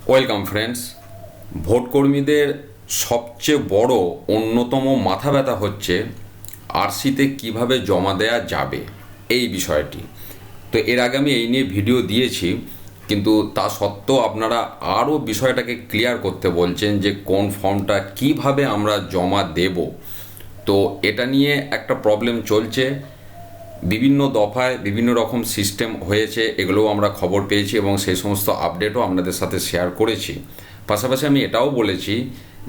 Welcome friends. Vote কর্মীদের সবচেয়ে বড় অন্যতম মাথা ব্যথা হচ্ছে আরসিতে কিভাবে জমা দেয়া যাবে এই বিষয়টি। তো এর আগে আমি এই নিয়ে ভিডিও দিয়েছি, কিন্তু তা সত্ত্বেও আপনারা আরও বিষয়টাকে ক্লিয়ার করতে বলছেন যে কোন ফর্মটা কিভাবে আমরা জমা দেব। তো এটা নিয়ে একটা প্রবলেম চলছে, বিভিন্ন দফায় বিভিন্ন রকম সিস্টেম হয়েছে, এগুলোও আমরা খবর পেয়েছি এবং সেই সমস্ত আপডেটও আপনাদের সাথে শেয়ার করেছি। পাশাপাশি আমি এটাও বলেছি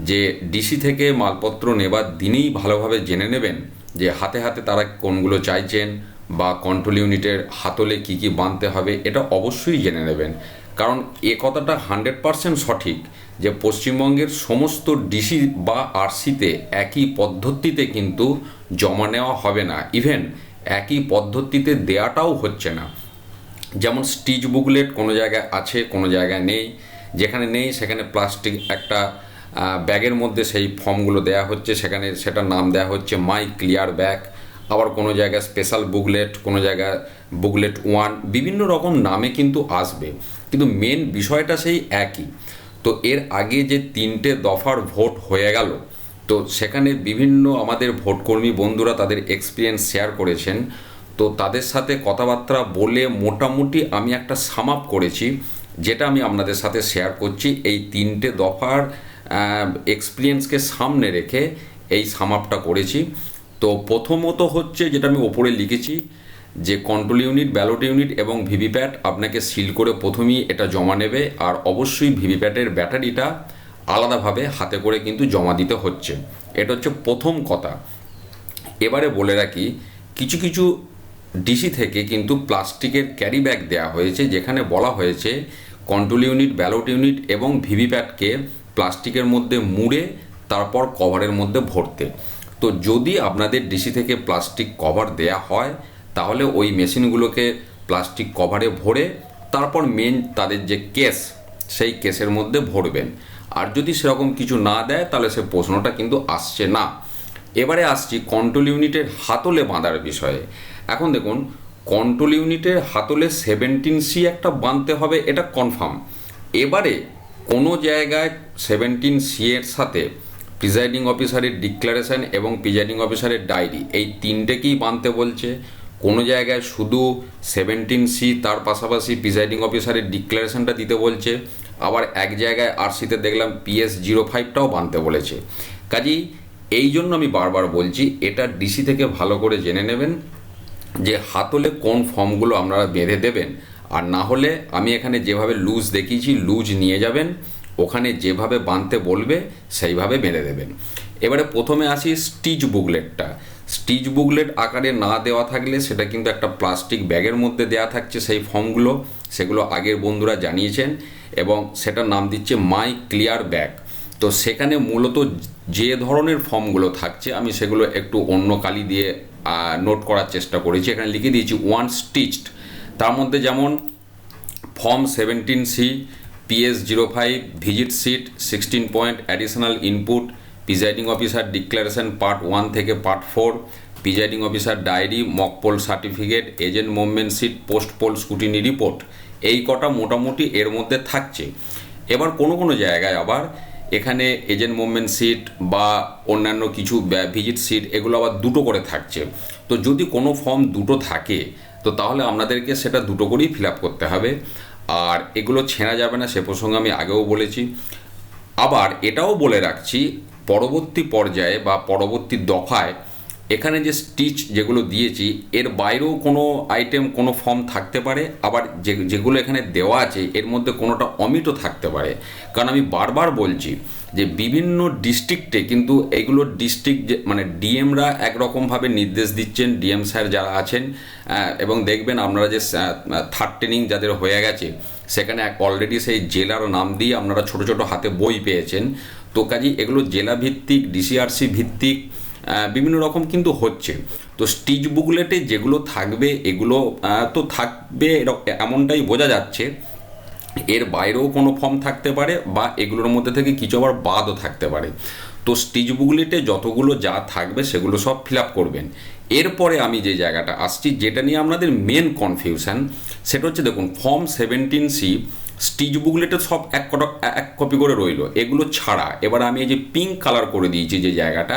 যে ডিসি থেকে মালপত্র নেবার দিনেই ভালোভাবে জেনে নেবেন যে হাতে হাতে তারা কোনগুলো চাইছেন বা কন্ট্রোল ইউনিটের হাতলে কি কি বাঁধতে হবে, এটা অবশ্যই জেনে নেবেন। কারণ এ কথাটা 100% সঠিক যে পশ্চিমবঙ্গের সমস্ত ডিসি বা আরসিতে একই পদ্ধতিতে কিন্তু জমা নেওয়া হবে না, ইভেন একই পদ্ধতিতে দেয়াটাও হচ্ছে না। যেমন স্টিচ বুকলেট কোনো জায়গায় আছে, কোনো জায়গায় নেই। যেখানে নেই সেখানে প্লাস্টিক একটা ব্যাগের মধ্যে সেই ফর্মগুলো দেয়া হচ্ছে, সেখানে সেটার নাম দেওয়া হচ্ছে মাই ক্লিয়ার ব্যাগ। আবার কোনো জায়গায় স্পেশাল বুকলেট, কোনো জায়গায় বুকলেট 1, বিভিন্ন রকম নামে কিন্তু আসবে, কিন্তু মেন বিষয়টা সেই একই। তো এর আগে যে 3টে দফার ভোট হয়ে গেল, তো সেখানে বিভিন্ন আমাদের ভোটকর্মী বন্ধুরা তাদের এক্সপিরিয়েন্স শেয়ার করেছেন। তো তাদের সাথে কথাবার্তা বলে মোটামুটি আমি একটা সাম আপ করেছি, যেটা আমি আপনাদের সাথে শেয়ার করছি। এই 3টে দফার এক্সপিরিয়েন্সকে সামনে রেখে এই সাম আপটা করেছি। তো প্রথমত হচ্ছে যেটা আমি ওপরে লিখেছি যে কন্ট্রোল ইউনিট, ব্যালট ইউনিট এবং ভিভিপ্যাট আপনাকে সিল করে প্রথমেই এটা জমা নেবে, আর অবশ্যই ভিভিপ্যাটের ব্যাটারিটা আলাদাভাবে হাতে করে কিন্তু জমা দিতে হচ্ছে। এটা হচ্ছে প্রথম কথা। এবারে বলে রাখি, কিছু কিছু ডিসি থেকে কিন্তু প্লাস্টিকের ক্যারি ব্যাগ দেওয়া হয়েছে, যেখানে বলা হয়েছে কন্ট্রোল ইউনিট, ব্যালট ইউনিট এবং ভিভিপ্যাটকে প্লাস্টিকের মধ্যে মুড়ে তারপর কভারের মধ্যে ভরতে। তো যদি আপনাদের ডিসি থেকে প্লাস্টিক কভার দেয়া হয়, তাহলে ওই মেশিনগুলোকে প্লাস্টিক কভারে ভরে তারপর মেন তাদের যে কেস, সেই কেসের মধ্যে ভরবেন। আর যদি সেরকম কিছু না দেয় তাহলে সে প্রশ্নটা কিন্তু আসছে না। এবারে আসছি কন্ট্রোল ইউনিটের হাতলে বাঁধার বিষয়ে। এখন দেখুন, কন্ট্রোল ইউনিটের হাতলে 17C একটা বাঁধতে হবে, এটা কনফার্ম। এবারে কোনো জায়গায় 17C এর সাথে প্রিজাইডিং অফিসারের ডিক্লারেশন এবং প্রিজাইডিং অফিসারের ডায়েরি, এই 3টেকেই বাঁধতে বলছে। কোনো জায়গায় শুধু 17C, তার পাশাপাশি প্রিজাইডিং অফিসারের ডিক্লারেশনটা দিতে বলছে। আবার এক জায়গায় আরসিতে দেখলাম PS05টাও বাঁধতে বলেছে। কাজেই এই জন্য আমি বারবার বলছি, এটা ডিসি থেকে ভালো করে জেনে নেবেন যে হাতলে কোন ফর্মগুলো আপনারা বেঁধে দেবেন। আর না হলে আমি এখানে যেভাবে লুজ দেখিয়েছি, লুজ নিয়ে যাবেন, ওখানে যেভাবে বাঁধতে বলবে সেইভাবে বেঁধে দেবেন। এবারে প্রথমে আসি স্টিচ বুকলেটটা। স্টিচ বুকলেট আকারে না দেওয়া থাকলে সেটা কিন্তু একটা প্লাস্টিক ব্যাগের মধ্যে দেওয়া থাকছে সেই ফর্মগুলো, সেগুলো আগের বন্ধুরা জানিয়েছেন, এবং সেটার নাম দিচ্ছে মাই ক্লিয়ার ব্যাগ। তো সেখানে মূলত যে ধরনের ফর্মগুলো থাকছে আমি সেগুলো একটু অন্য কালি দিয়ে নোট করার চেষ্টা করেছি। এখানে লিখে দিয়েছি 1 স্টিচড। তার মধ্যে যেমন form 17C, PS05, visit sheet 16 point, additional input, presiding officer declaration part 1 থেকে part 4, presiding officer diary, mock poll certificate, agent movement sheet, post poll scrutiny report, এই কটা মোটামুটি এর মধ্যে থাকছে। এবার কোনো কোনো জায়গায় আবার এখানে এজেন্ট মুভমেন্ট সিট বা অন্যান্য কিছু ভিজিট সিট, এগুলো আবার 2টো করে থাকছে। তো যদি কোনো ফর্ম 2টো থাকে, তো তাহলে আপনাদেরকে সেটা 2টো করেই ফিল আপ করতে হবে, আর এগুলো ছেঁড়া যাবে না, সে প্রসঙ্গে আমি আগেও বলেছি। আবার এটাও বলে রাখছি, পরবর্তী পর্যায়ে বা পরবর্তী দফায় এখানে যে স্টিচ যেগুলো দিয়েছি, এর বাইরেও কোনো আইটেম, কোনো ফর্ম থাকতে পারে। আবার যেগুলো এখানে দেওয়া আছে এর মধ্যে কোনোটা অমিটও থাকতে পারে। কারণ আমি বারবার বলছি যে বিভিন্ন ডিস্ট্রিক্টে কিন্তু এগুলো ডিস্ট্রিক্ট মানে ডিএমরা একরকমভাবে নির্দেশ দিচ্ছেন, ডিএম স্যার যারা আছেন, এবং দেখবেন আপনারা যে থার্ড ট্রেনিং যাদের হয়ে গেছে সেখানে অলরেডি সেই জেলার নাম দিয়ে আপনারা ছোট ছোট হাতে বই পেয়েছেন। তো কাজেই এগুলো জেলা ভিত্তিক, ডিসিআরসি ভিত্তিক বিভিন্ন রকম কিন্তু হচ্ছে। তো স্টিচ বুকলেটে যেগুলো থাকবে এগুলো তো থাকবে, এমনটাই বোঝা যাচ্ছে। এর বাইরেও কোনো ফর্ম থাকতে পারে বা এগুলোর মধ্যে থেকে কিছু আবার বাদও থাকতে পারে। তো স্টিচ বুকলেটে যতগুলো যা থাকবে সেগুলো সব ফিল আপ করবেন। এরপরে আমি যে জায়গাটা আসছি, যেটা নিয়ে আপনাদের মেন কনফিউশন, সেটা হচ্ছে দেখুন, ফর্ম 17C স্টিচ বুকলেটে সব এক কপি করে রইলো, এগুলো ছাড়া এবার আমি এই যে পিঙ্ক কালার করে দিয়েছি যে জায়গাটা,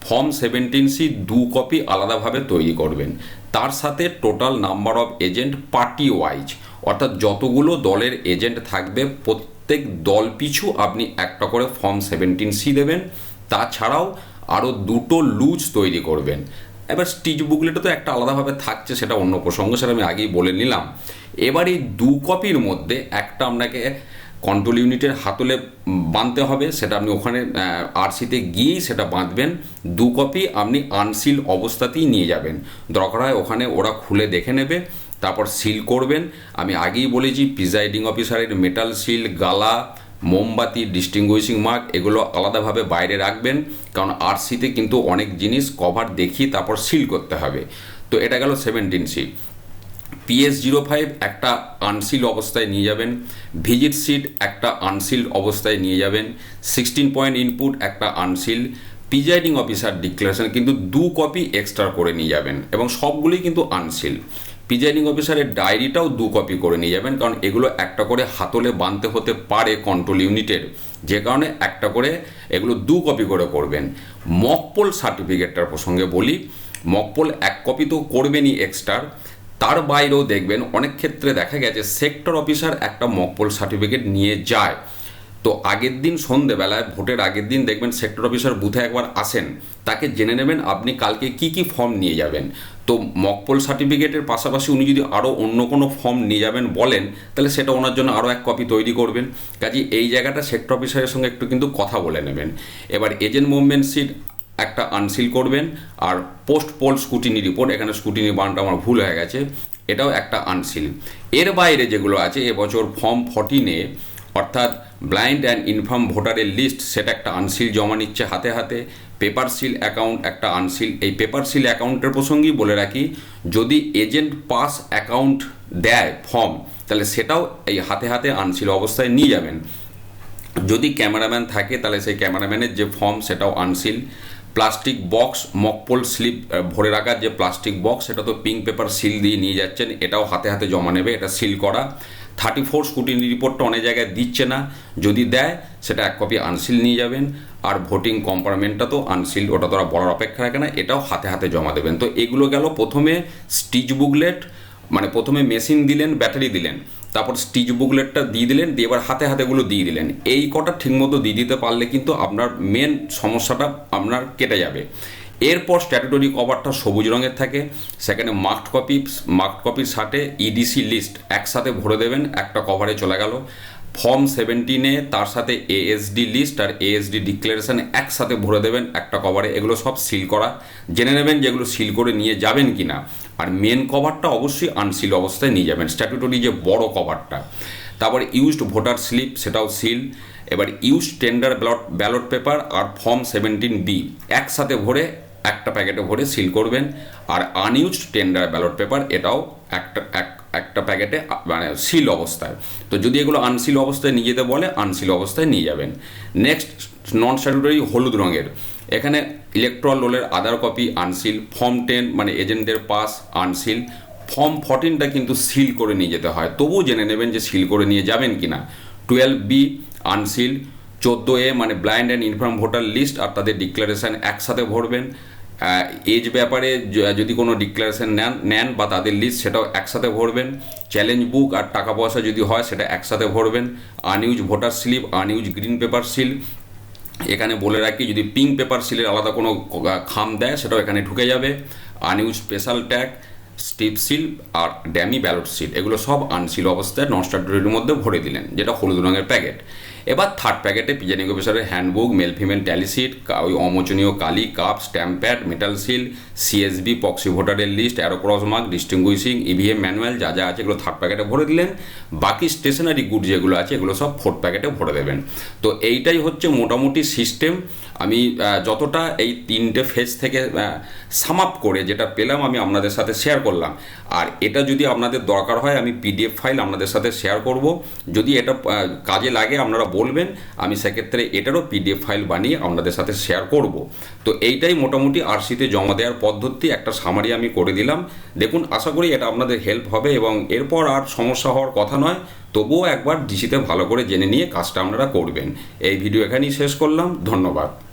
ফর্ম 17C 2 কপি আলাদাভাবে তৈরি করবেন। তার সাথে total number of agent party wise, অর্থাৎ যতগুলো দলের এজেন্ট থাকবে প্রত্যেক দল পিছু আপনি একটা করে ফর্ম 17C দেবেন। তাছাড়াও আরও 2টো লুজ তৈরি করবেন। এবার স্টিচ বুকলেটে তো একটা আলাদাভাবে থাকছে, সেটা অন্য প্রসঙ্গ, সেটা আমি আগেই বলে নিলাম। এবার এই 2 কপির মধ্যে একটা আপনাকে কন্ট্রোল ইউনিটের হাতলে বাঁধতে হবে, সেটা আপনি ওখানে আরসিতে গিয়েই সেটা বাঁধবেন। 2 কপি আপনি আনসিল অবস্থাতেই নিয়ে যাবেন, দরকার হয় ওখানে ওরা খুলে দেখে নেবে, তারপর সিল করবেন। আমি আগেই বলেছি প্রিজাইডিং অফিসারের মেটাল সিল, গালা, মোমবাতি, ডিস্টিংগুইশিং মার্ক এগুলো আলাদাভাবে বাইরে রাখবেন, কারণ আরসিতে কিন্তু অনেক জিনিস কভার দেখিয়ে তারপর সিল করতে হবে। তো এটা গেল 17C। PS05 একটা আনসিল অবস্থায় নিয়ে যাবেন, ভিজিট সিট একটা আনসিল অবস্থায় নিয়ে যাবেন, 16 পয়েন্ট ইনপুট একটা আনসিল, প্রিজাইডিং অফিসার ডিক্লারেশন কিন্তু 2 কপি এক্সট্রা করে নিয়ে যাবেন এবং সবগুলোই কিন্তু আনসিল। প্রিজাইডিং অফিসারের ডায়েরিটাও 2 কপি করে নিয়ে যাবেন, কারণ এগুলো একটা করে হাতলে বাঁধতে হতে পারে কন্ট্রোল ইউনিটের, যে কারণে একটা করে এগুলো 2 কপি করে করবেন। মকপোল সার্টিফিকেটটার প্রসঙ্গে বলি, মকপোল 1 কপি তো করবেনই এক্সট্রা, তার বাইরেও দেখবেন অনেক ক্ষেত্রে দেখা গেছে সেক্টর অফিসার একটা মকপোল সার্টিফিকেট নিয়ে যায়। তো আগের দিন সন্ধেবেলায়, ভোটের আগের দিন দেখবেন সেক্টর অফিসার বুথে একবার আসেন, তাকে জেনে নেবেন আপনি কালকে কি কি ফর্ম নিয়ে যাবেন। তো মকপোল সার্টিফিকেটের পাশাপাশি উনি যদি আরও অন্য কোনো ফর্ম নিয়ে যাবেন বলেন, তাহলে সেটা ওনার জন্য আরও 1 কপি তৈরি করবেন। কাজে এই জায়গাটা সেক্টর অফিসারের সঙ্গে একটু কিন্তু কথা বলে নেবেন। এবার এজেন্ট মুভমেন্ট সিট একটা আনসিল করবেন, আর পোস্ট পোল স্কুটিনি রিপোর্ট, এখানে স্কুটিনি বানানটা আমার ভুল হয়ে গেছে, এটাও একটা আনসিল। এর বাইরে যেগুলো আছে এবছর ফর্ম 14-এ, অর্থাৎ ব্লাইন্ড অ্যান্ড ইনফার্ম ভোটারের লিস্ট, সেটা একটা আনসিল জমা নিচ্ছে হাতে হাতে। পেপার সিল অ্যাকাউন্ট একটা আনসিল। এই পেপার সিল অ্যাকাউন্টের প্রসঙ্গেই বলে রাখি, যদি এজেন্ট পাস অ্যাকাউন্ট দেয় ফর্ম, তাহলে সেটাও এই হাতে হাতে আনসিল অবস্থায় নিয়ে যাবেন। যদি ক্যামেরাম্যান থাকে তাহলে সেই ক্যামেরাম্যানের যে ফর্ম সেটাও আনসিল। প্লাস্টিক বক্স, মকপোল স্লিপ ভরে রাখার যে প্লাস্টিক বক্স, সেটা তো পিঙ্ক পেপার সিল দিয়ে নিয়ে যাচ্ছেন, এটাও হাতে হাতে জমা নেবে, এটা সিল করা। 34 স্কুটিনি রিপোর্টটা অনেক জায়গায় দিচ্ছে না, যদি দেয় সেটা 1 কপি আনসিল নিয়ে যাবেন। আর ভোটিং কম্পার্টমেন্টটা তো আনসিল, ওটা তো বলার অপেক্ষা রাখে না, এটাও হাতে হাতে জমা দেবেন। তো এগুলো গেল প্রথমে স্টিচ বুকলেট, মানে প্রথমে মেশিন দিলেন, ব্যাটারি দিলেন, তারপর স্টিচ বুকলেটটা দিয়ে দিলেন, দিয়ে এবার হাতে হাতেগুলো দিয়ে দিলেন। এই কটা ঠিকমতো দিয়ে দিতে পারলে কিন্তু আপনার মেন সমস্যাটা আপনার কেটে যাবে। এরপর স্ট্যাটুটরি কভারটা সবুজ রঙের থাকে, সেখানে মার্কড কপির সাথে ইডিসি লিস্ট একসাথে ভরে দেবেন, একটা কভারে চলে গেল। ফর্ম 17-এ তার সাথে এএসডি লিস্ট আর এএসডি ডিক্লারেশন একসাথে ভরে দেবেন একটা কভারে, এগুলো সব সিল করা। জেনে নেবেন যেগুলো সিল করে নিয়ে যাবেন কি না। আর মেন কভারটা অবশ্যই আনসিল অবস্থায় নিয়ে যাবেন, স্ট্যাটুটরি যে বড় কভারটা। তারপর ইউজড ভোটার স্লিপ, সেটাও সিল। এবার ইউজড টেন্ডার ব্যালট পেপার আর ফর্ম 17B একসাথে ভরে একটা প্যাকেটে ভরে সিল করবেন। আর আনইউজড টেন্ডার ব্যালট পেপার এটাও একটা প্যাকেটে মানে সিল অবস্থায়। তো যদি এগুলো আনসিল অবস্থায় নিয়ে যেতে বলে, আনসিল অবস্থায় নিয়ে যাবেন। নেক্সট নন স্ট্যাটুটরি হলুদ রঙের, এখানে ইলেকট্রাল রোলের আধার কপি আনসিল, ফর্ম 10 মানে এজেন্টদের পাস আনসিল, ফর্ম 14টা কিন্তু সিল করে নিয়ে যেতে হয়, তবুও জেনে নেবেন যে সিল করে নিয়ে যাবেন কি না। 12B আনসিল, 14A মানে blind and infirm voter list আর তাদের ডিক্লারেশান একসাথে ভরবেন। এজ ব্যাপারে যদি কোনো ডিক্লারেশন নেন বা তাদের লিস্ট, সেটাও একসাথে ভরবেন। চ্যালেঞ্জ বুক আর টাকা পয়সা যদি হয় সেটা একসাথে ভরবেন। Unused voter slip, unused green paper seal, এখানে বলে রাখি যদি পিঙ্ক পেপার সিলের আলাদা কোনো খাম দেয় সেটাও এখানে ঢুকে যাবে। Unused special tag, strip seal আর ড্যামি ব্যালট সিল, এগুলো সব আনসিল অবস্থায় নন স্ট্যাটুটরির মধ্যে ভরে দিলেন, যেটা হলুদ রঙের প্যাকেট। এবার থার্ড প্যাকেটে প্রিজাইডিং অফিসারের handbook, male female tally sheet, ওই অমোচনীয় কালি, cup, stamp pad, metal seal, CSB, proxy ভোটারের list, arrow cross mark, distinguishing, EVM manual যা যা আছে এগুলো থার্ড প্যাকেটে ভরে দিলেন। বাকি স্টেশনারি গুড যেগুলো আছে এগুলো সব ফোর্থ প্যাকেটে ভরে দেবেন। তো এইটাই হচ্ছে মোটামুটি সিস্টেম। আমি যতটা এই 3টে ফেজ থেকে সাম আপ করে যেটা পেলাম আমি আপনাদের সাথে শেয়ার করলাম। আর এটা যদি আপনাদের দরকার হয় আমি পিডিএফ ফাইল আপনাদের সাথে শেয়ার করব, যদি এটা কাজে লাগে আপনারা বলবেন, আমি সেক্ষেত্রে এটারও পিডিএফ ফাইল বানিয়ে আপনাদের সাথে শেয়ার করব। তো এইটাই মোটামুটি আরসিতে জমা দেওয়ার পদ্ধতি, একটা সামারি আমি করে দিলাম। দেখুন, আশা করি এটা আপনাদের হেল্প হবে এবং এরপর আর সমস্যা হওয়ার কথা নয়। তবুও একবার ডিসিতে ভালো করে জেনে নিয়ে কাজটা আপনারা করবেন। এই ভিডিও এখানেই শেষ করলাম। ধন্যবাদ।